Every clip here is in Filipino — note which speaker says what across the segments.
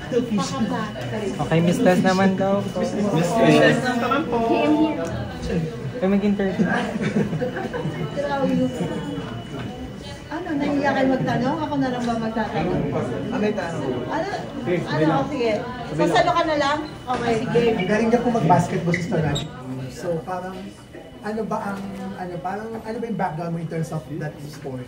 Speaker 1: Okay, Miss Les naman daw.
Speaker 2: Miss Les naman po.
Speaker 1: Kaya mag-interview.
Speaker 3: Ano, nahiya kayo magtanong? Ako na lang ba magtatanong?
Speaker 2: May tanong.
Speaker 3: Ano, sige. Sasalo ka na lang? Okay, sige.
Speaker 4: Galing niya po mag-basketball sa Stellation. So parang, ano ba yung background mo in terms of that sport?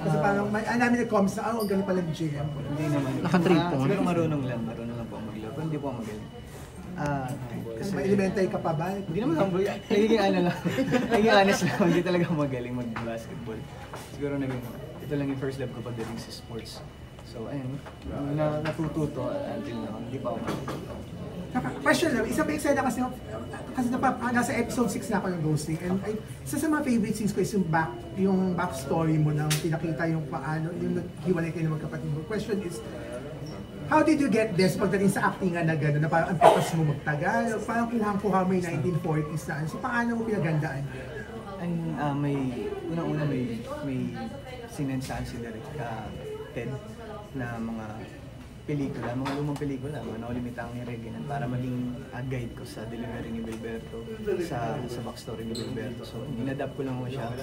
Speaker 4: Kasi parang, namin nag-comments na, ang galing pala ni JM.
Speaker 2: Hindi naman.
Speaker 1: Naka-trade po.
Speaker 2: Siguro marunong lang po ako maglaro. Hindi po ako magaling.
Speaker 4: Kasi may elementary ka pa ba?
Speaker 2: Hindi naman ako, nagiging ano lang, nagiging honest lang, hindi talaga ako magaling mag-basketball. Siguro ito lang yung first love ko pagdating sa sports. So ayun, natututo until now, hindi pa ako magaling.
Speaker 4: Question lang, isa pa eksena kasi nasa episode 6 na ako ng Ghosting, and isa sa mga favorite scenes ko is yung backstory mo nang pinakita yung paano, yung naghiwalay kayo ng magkapatid mo. Question is, how did you get this pagdating sa actingan na gano'n, na parang ang tapas mo magtagal, parang kuhang-kuha mo yung 1940s na, so paano mo pinagandaan?
Speaker 2: Unang-una may sinensaan si Derek Ted na mga pelikula, mga lumang pelikula, mga naulimitang ni Reginan para maging guide ko sa delivery ni Wilberto, sa backstory ni Wilberto. So, in-adapt ko lang mo siya.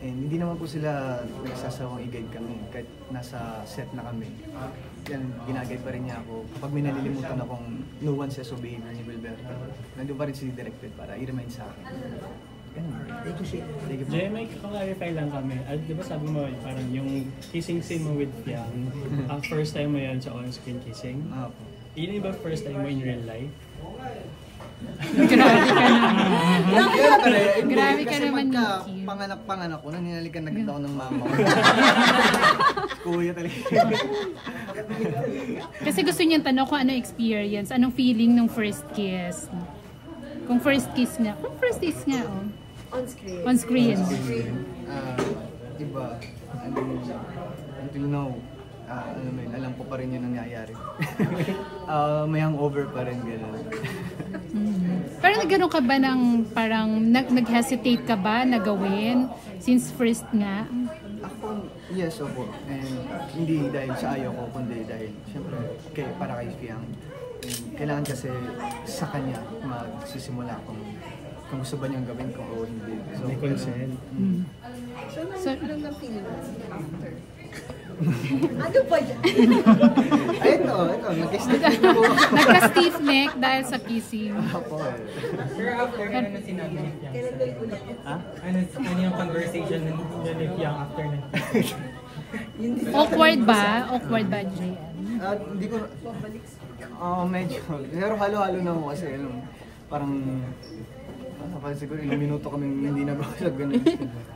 Speaker 2: And hindi naman po sila nagsasawang i-guide kami kahit nasa set na kami. Yan, ginaguide pa rin niya ako. Kapag may nalilimutan akong nuances o behavior ni Wilberto, nandun pa rin si Directed para i-remind sa akin.
Speaker 4: Thank you, Shane.
Speaker 5: Jay, may clarify lang kami. Di ba sabi mo parang yung kissing scene mo with Fiang, ang first time mo yan sa on-screen kissing?
Speaker 2: Po.
Speaker 5: Yun yung ba first time mo in real life?
Speaker 6: Grabe ka naman,
Speaker 2: Nicky. Panganak ko, ninalikan na kita ako ng mama ko. Kuya talaga.
Speaker 6: Kasi gusto niyang tanong kung anong experience, anong feeling nung first kiss. Kung first kiss nga, oh.
Speaker 3: On screen.
Speaker 6: On screen.
Speaker 2: Iba, until now, alam ko pa rin yung nangyayari. May hangover pa rin, gano'n.
Speaker 6: Pero nagano ka ba ng parang nag-hesitate ka ba na gawin since first nga?
Speaker 2: Ako, yes, opo. And hindi dahil sa ayaw ko, kundi dahil siyempre para kay Fiang. Kailangan kasi sa kanya magsisimula kung gusto ba niyang gawin ko o hindi. So,
Speaker 5: may consent.
Speaker 3: So, ano lang feeling mo after? Ano ba yan?
Speaker 2: Ito, nag-stiff neck po.
Speaker 6: Nagka-stiff neck dahil sa kissing.
Speaker 2: Ako
Speaker 1: Pero after, ano sinabi ni Fiang? Ano yung conversation ni Fiang after na?
Speaker 6: Awkward ba? Awkward ba, JM?
Speaker 2: Hindi ko... medyo. Pero halo-halo na ako kasi parang siguro ilang minuto kami hindi nag-usap ganun.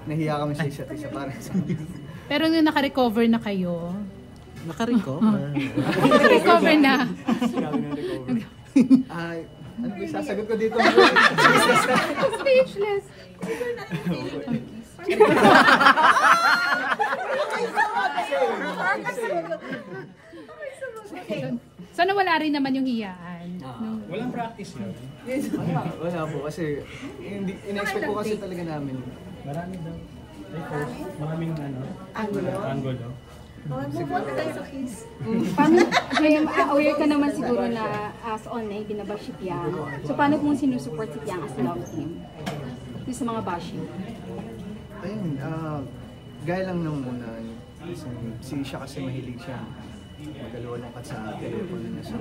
Speaker 2: Nahiya kami sa isa't isa parang
Speaker 6: Pero nung naka-recover na kayo?
Speaker 1: Naka-recover?
Speaker 6: Naka-recover na.
Speaker 2: Ano ba sasagot ko dito?
Speaker 6: Speechless. So nawala rin naman yung hiyaan.
Speaker 5: Walang practice yun.
Speaker 2: Wala po kasi in-expect ko kasi talaga namin.
Speaker 5: Marami daw. Maraming angulo.
Speaker 3: Move on tayo sa kiss.
Speaker 7: Paano, aware ka naman siguro na as online, binabash si Piang. So paano kung sinusupport si Piang as love team? Yung sa mga bashing?
Speaker 2: Ayun, gaya lang nung muna. Siya kasi mahilig siya magalulungkat sa telepono niya. So,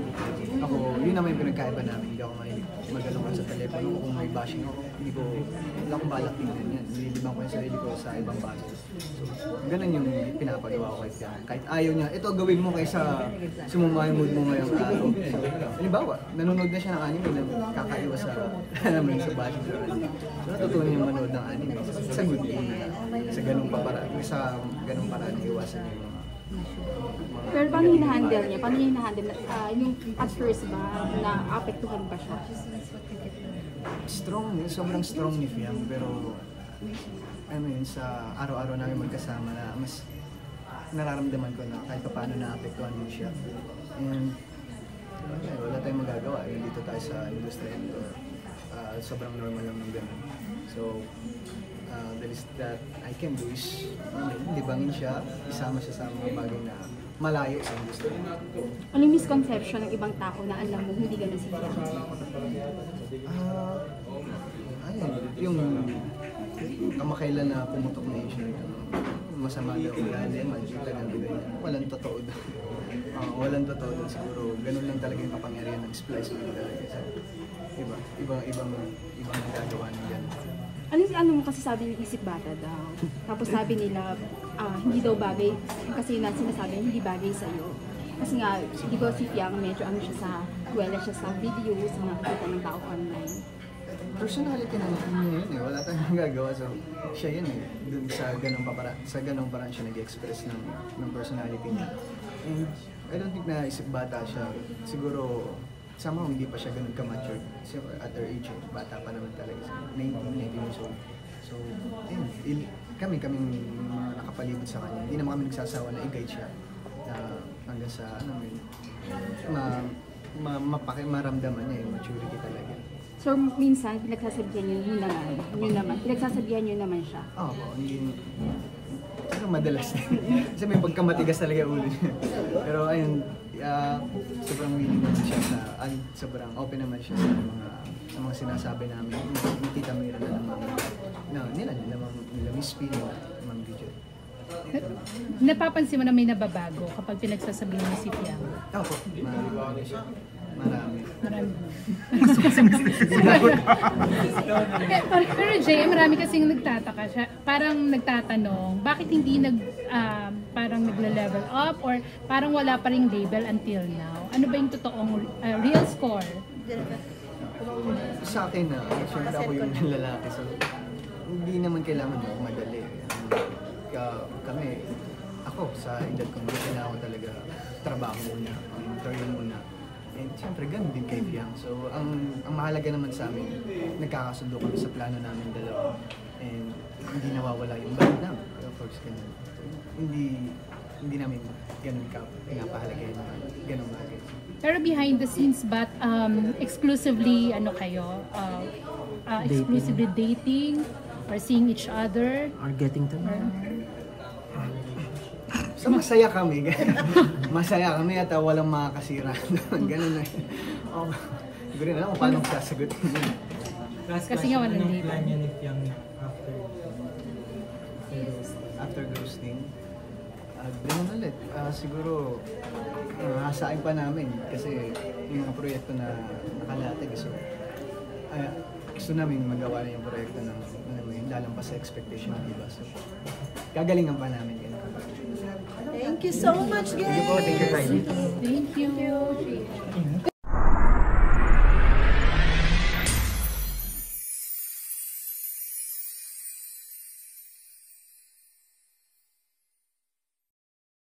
Speaker 2: ako, yun naman yung pinagkaiba namin. Hindi ako mahilig magalungkat sa telepono. Kung may bashing ako, wala akong balak tingnan yan. Nililibang ko yung sarili ko sa ibang bagay. So, ganun yung pinapagawa ko kay Fiang. Kahit ayaw niya, ito gawin mo kaysa sumuma yung mood mo ngayong araw. So, halimbawa, nanonood na siya ng anime na kakaiwas sa bashing sa anime. So, natutunan yung manood ng anime. Sa good day, sa ganung paraan iwasan yung mga.
Speaker 7: Pero paano hinahandle niya? Paano niya hinahandle? Yung at first ba, na-apektuhan ba siya?
Speaker 2: Sobrang strong ni Fiang, pero sa araw-araw namin magkasama na mas nararamdaman ko na kahit paano na-apektuhan din siya. And wala tayong magagawa. Dito tayo sa industriya nito. Sobrang normal lang ng ganun. So, the least that I can do is libangin siya, isama siya sa mga bagay na malayo sa industry.
Speaker 7: Ano yung misconception ng ibang tao na alam mo hindi ganun si Fiang?
Speaker 2: Ayun, yung kamakailan na pumutok na issue, masama daw ugali, magkita ng bigay. Walang totoo doon. Walang totoo doon siguro. Ganun lang talaga yung kapangyarihan ng splice mo talaga. Ibang nagagawa ng yan.
Speaker 7: Ano mo kasi sabi ni Isip Bata daw? Tapos sabi nila, hindi daw bagay, kasi sinasabi hindi bagay sa'yo. Kasi nga, di ba si Fiang medyo wala siya sa video, sa mga kita ng tao online.
Speaker 2: Personality na yun eh, wala tayong magagawa. So, siya yun eh. Dun sa ganong paraan siya nag-express ng personality niya. And I don't think na Isip Bata siya. Siguro, somehow hindi pa siya ganun ka-mature. At her age, bata pa naman talaga. 19 years old. So, ayun, kaming mga nakapalibot sa kanya. Hindi naman kami nagsasawa na i-guide siya. Hanggang sa, maramdaman niya yung maturity talaga.
Speaker 7: So, minsan, pinagsasabihan nyo naman siya.
Speaker 2: Oo, hindi. Pero madalas din. Kasi may pagkamatigas talaga ulo niya. Pero ayun, sobrang willing naman siya sobrang open naman siya sa mga sinasabi namin. Nakita mo yun nila Miss P, Ma'am Bridget.
Speaker 6: Napapansin mo na may nababago kapag pinagsasabihan mo si Fiang?
Speaker 2: Opo, marami siya. Marami.
Speaker 6: Pero Jay, marami kasing nagtataka siya. Parang nagtatanong, bakit hindi parang nagle-level up or parang wala pa ring label until now? Ano ba yung totoong real score?
Speaker 2: Sa akin siyempre ako yung lalaki. So, hindi naman kailangan madali. Ako sa edad ko, kailangan ko talaga trabaho muna, career muna. And siyempre, ganun din kay Fiang. So, ang mahalaga naman sa amin, nagkakasundo kami sa plano namin dalawa. And hindi nawawala yung band namin. Of course, ganun. So, hindi namin ganun pinapahalaga yung ganun bagay.
Speaker 6: Pero behind the scenes, but exclusively, exclusively dating or seeing each other?
Speaker 8: Or getting to know?
Speaker 2: So masaya kami. Masaya kami at walang makakasira. Ganun na. Hindi ko rin alam kung paano sasagutin yun.
Speaker 6: Kasi nga walang
Speaker 1: anong
Speaker 6: date.
Speaker 1: plan niya ni Fiang
Speaker 2: After ghosting? Ganun ulit. Siguro, hasain pa namin kasi yung mga proyekto na nakalatag. So, gusto namin magawa na yung proyekto ng lalampas sa expectation ng iba. So, gagalingan pa namin yun.
Speaker 3: Thank you so much, guys!
Speaker 2: Thank you,
Speaker 6: Thank you.